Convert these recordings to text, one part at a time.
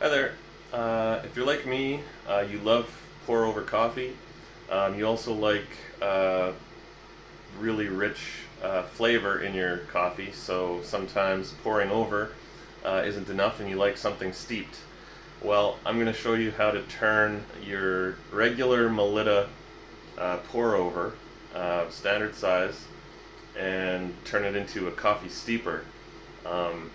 Hi there. If you're like me, you love pour over coffee. You also like really rich flavor in your coffee, so sometimes pouring over isn't enough and you like something steeped. Well, I'm going to show you how to turn your regular Melitta pour over, standard size, and turn it into a coffee steeper. Um,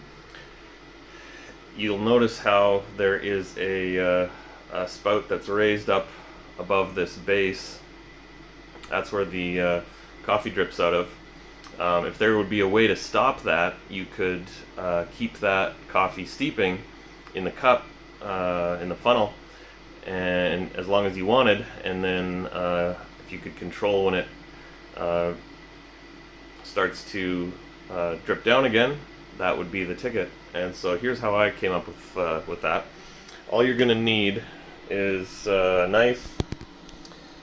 You'll notice how there is a spout that's raised up above this base. That's where the coffee drips out of. If there would be a way to stop that, you could keep that coffee steeping in the cup, in the funnel, and as long as you wanted, and then if you could control when it starts to drip down again, that would be the ticket. And so here's how I came up with that. All you're gonna need is a knife,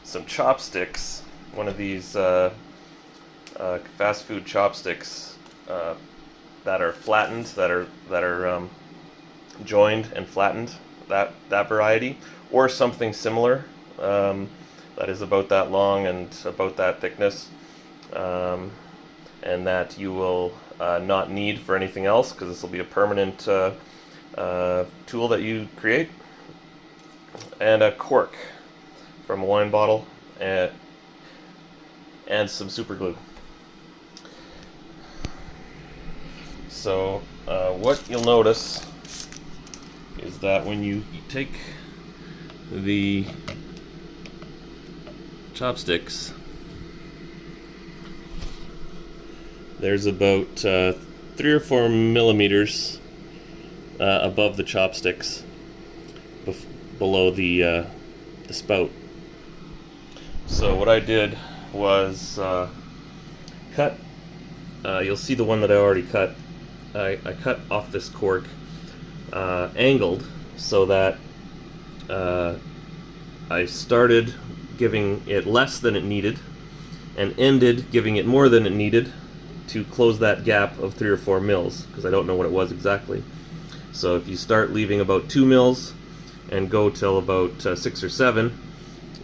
some chopsticks, one of these fast food chopsticks that are flattened, that are joined and flattened, that variety, or something similar that is about that long and about that thickness, and that you will not need for anything else, because this will be a permanent tool that you create. And a cork from a wine bottle, and some super glue. So what you'll notice is that when you take the chopsticks, there's about 3 or 4 millimeters above the chopsticks, below the spout. So what I did was cut. You'll see the one that I already cut. I cut off this cork, angled, so that I started giving it less than it needed and ended giving it more than it needed to close that gap of 3 or 4 mils, because I don't know what it was exactly. So if you start leaving about 2 mils and go till about 6 or 7,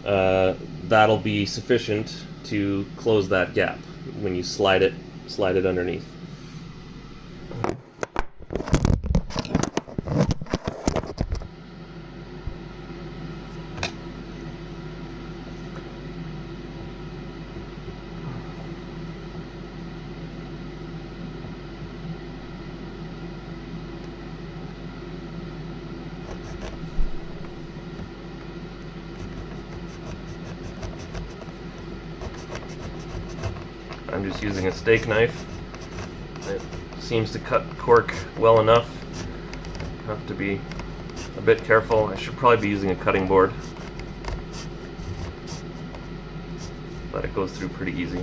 that'll be sufficient to close that gap when you slide it underneath. I'm just using a steak knife. It seems to cut cork well enough. Have to be a bit careful. I should probably be using a cutting board, but it goes through pretty easy.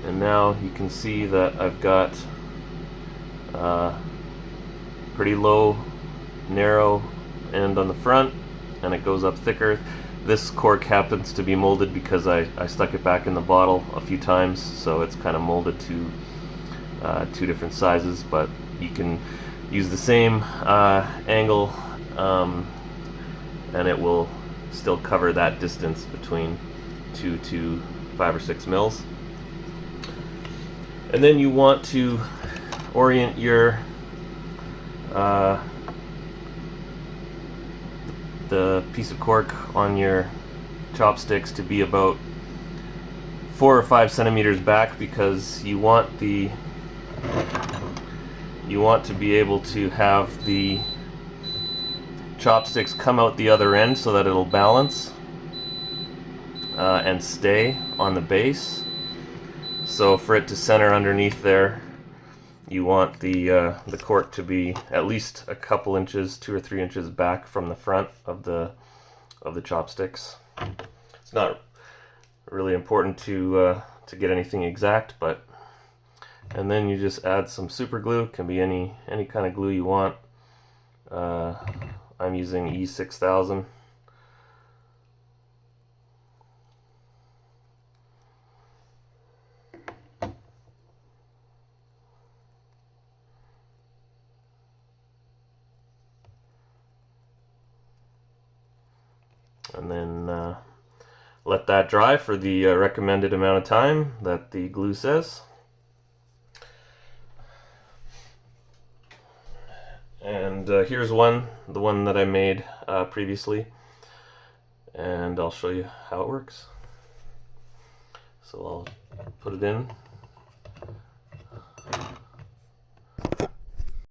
And now you can see that I've got pretty low, narrow end on the front, and it goes up thicker. This cork happens to be molded because I stuck it back in the bottle a few times, so it's kind of molded to 2 different sizes, but you can use the same angle, and it will still cover that distance between 2 to 5 or 6 mils. And then you want to orient your the piece of cork on your chopsticks to be about 4 or 5 centimeters back, because you want to be able to have the chopsticks come out the other end so that it'll balance and stay on the base. So for it to center underneath there, you want the cork to be at least a couple inches, 2 or 3 inches back from the front of the chopsticks. It's not really important to get anything exact, but and then you just add some super glue. It can be any kind of glue you want. I'm using E6000. and then let that dry for the recommended amount of time that the glue says. And here's the one that I made previously, and I'll show you how it works. So I'll put it in.